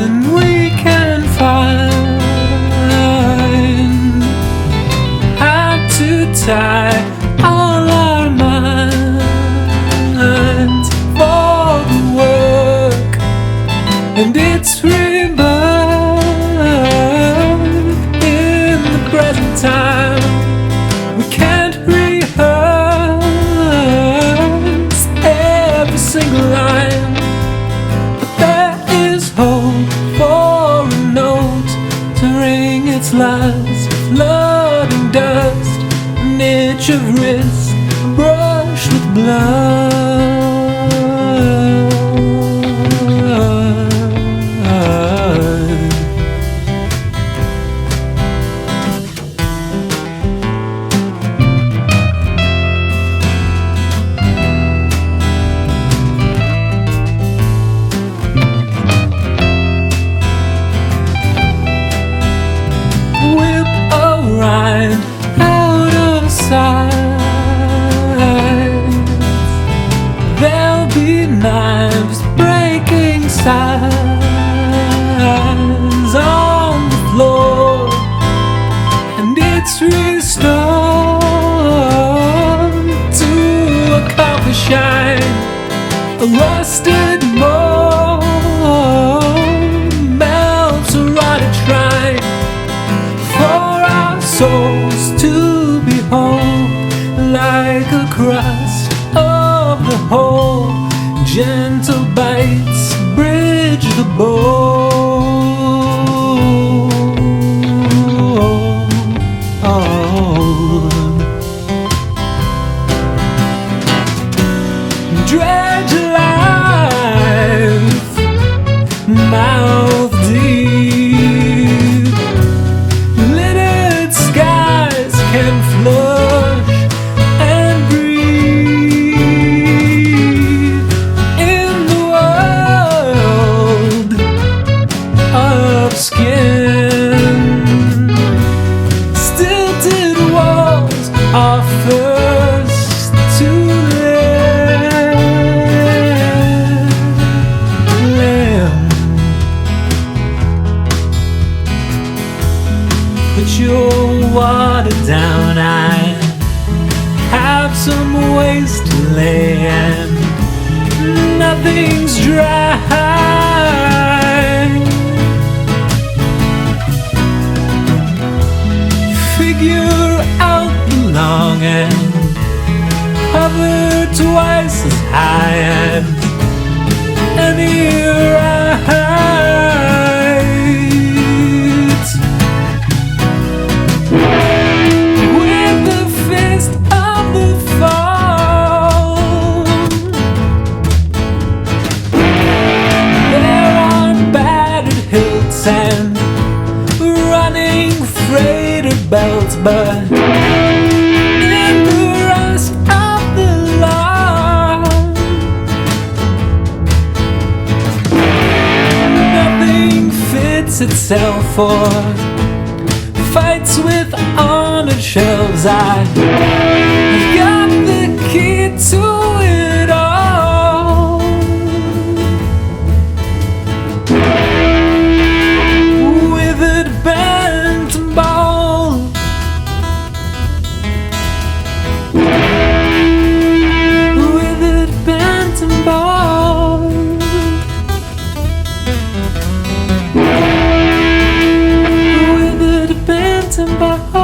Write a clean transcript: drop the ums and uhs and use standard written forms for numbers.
then we can find how to tie all our minds for the work and its rebirth in the present time. We can't rehearse every single line, but there is hope for a note to ring its last, flooding dust, an itch of wrist brushed with blood. Whip a rind out of sight. There'll be knives breaking sides on the floor, and it's restored to a coffee shine, a rusted mold melts a rotted shrine for our souls to behold, like a crust of the whole. Gentle bites bridge the bow. Dredge life, mouth deep. Littered skies can flush and breathe in the world of skin. Stilted walls are first to limp. Put your water down, I have some ways to lay, and nothing's dry. Figure out the long and hover twice as high, and any right with the fist of the fall. There are battered hilts and running freighter belts, but in the rust of the law, nothing fits itself for fights with honored shelves. I've got the key to it all. Withered, bent, and bald. Withered, bent, and bald. Withered, bent, and bald.